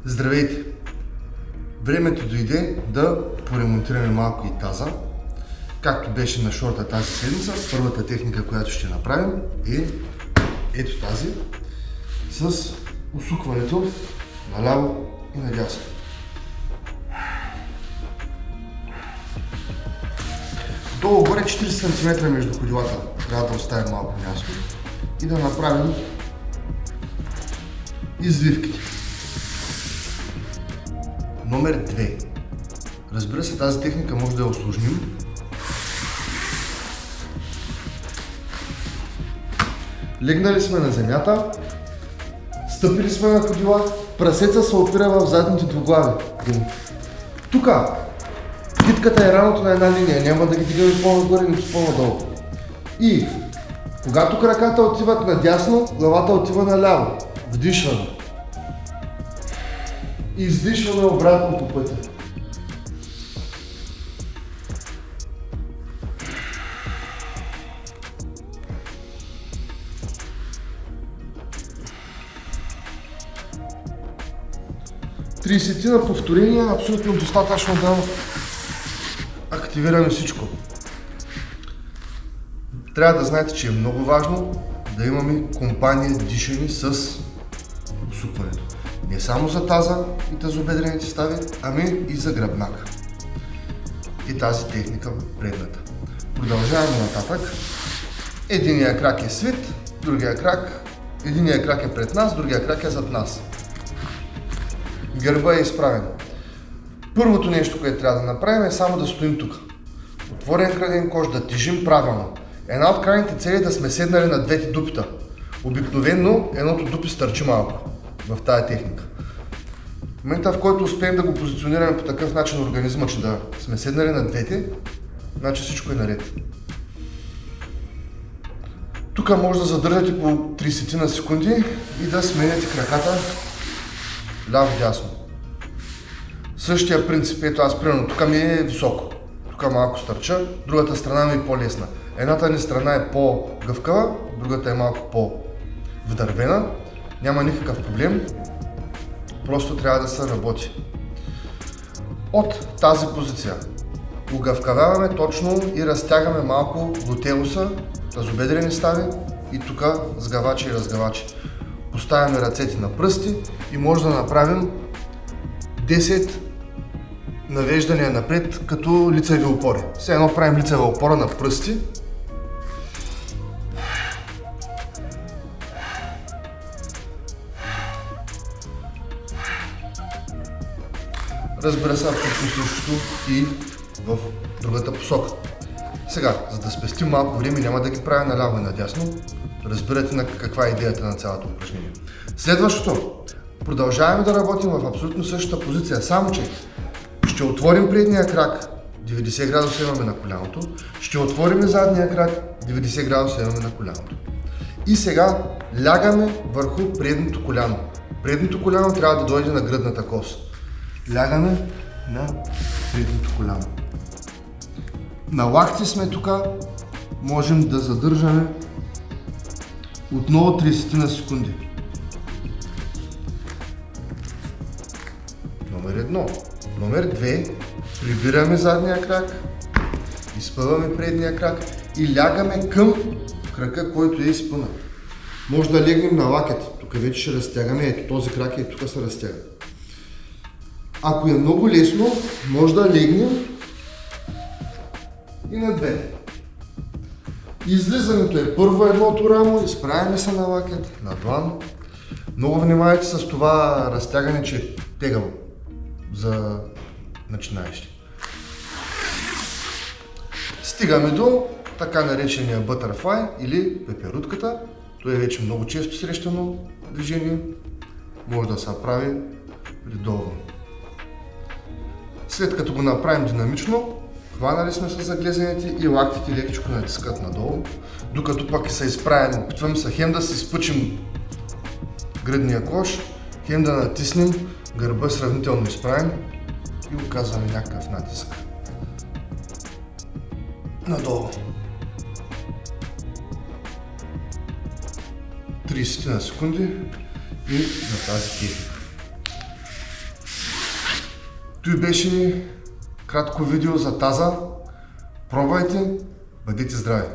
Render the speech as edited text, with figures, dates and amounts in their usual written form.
Здравейте! Времето дойде да поремонтираме малко и таза. Както беше на шорта тази седмица, първата техника, която ще направим е ето тази, с усукването наляво и надясно. Долу-горе 40 см между ходилата трябва да оставим малко място и да направим извивките. Номер 2. Разбира се, тази техника може да я усложним. Легнали сме на земята, стъпили сме на ходила, прасеца се опира в задните двуглави. Тука китката е раното на една линия, няма да ги дигаме по-нагоре, нито по-надолу. И когато краката отиват надясно, главата отива наляво. Вдишваме. И издишваме обратно по пътя. Тридесетина повторения е абсолютно достатъчно да активираме всичко. Трябва да знаете, че е много важно да имаме компания дишани с усукването. Не само за таза и тазобедрените стави, ами и за гръбнака. И тази техника предната. Продължаваме нататък. Единия крак е свит, единия крак е пред нас, другия крак е зад нас. Гърба е изправен. Първото нещо, което трябва да направим е само да стоим тук. Отворен граден кош, да тежим правилно. Една от крайните цели е да сме седнали на двете дупита. Обикновено едното дупи стърчи малко в тази техника. В момента, в който успеем да го позиционираме по такъв начин организма, че да сме седнали на двете, значи всичко е наред. Тук може да задържате по 30 на секунди и да сменяте краката ляво-дясно. Същия принцип, ето аз примерно, тук ми е високо, тук малко стърча, другата страна ми е по-лесна. Едната ни страна е по-гъвкава, другата е малко по-вдървена. Няма никакъв проблем, просто трябва да се работи. От тази позиция огъвкавяваме точно и разтягаме малко глутеуса, тазобедрени стави и тук сгъвачи и разгъвачи. Поставяме ръцете на пръсти и може да направим 10 навеждания напред като лицеви опори. Все едно правим лицева опора на пръсти. Разбира се, абсолютно същото и в другата посока. Сега, за да спестим малко време, няма да ги правя наляво и надясно. Разбирате на каква е идеята на цялото упражнение. Следващото. Продължаваме да работим в абсолютно същата позиция, само че ще отворим предния крак, 90 градуса имаме на коляното, ще отворим задния крак, 90 градуса имаме на коляното. И сега лягаме върху предното коляно. Предното коляно трябва да дойде на гръдната кост. Лягаме на предното коляно. На лакти сме тук, можем да задържаме отново 30 на секунди. Номер 1. Номер 2. Прибираме задния крак, изпъваме предния крак и лягаме към крака, който е изпънат. Може да легнем на лакет. Тук вече ще разтягаме. Ето този крак и тук се разтяга. Ако е много лесно, може да легнем и на две. Излизането е първо едното рамо, изправяме се на лакет, на длан. Много внимавайте с това разтягане, че е тегаво за начинаещи. Стигаме до така наречения butterfly или пеперутката. Това е вече много често срещано движение. Може да се прави редовно. След като го направим динамично, хванали сме с заглезените и лактите лекичко натискат надолу, докато пък са изправени. Опитваме се хем да си спъчим гръдния кош, хем да натиснем гърба сравнително изправен и оказваме някакъв натиск. Надолу. 30 на секунди и на тази техника. Той беше кратко видео за таза. Пробвайте, бъдете здрави!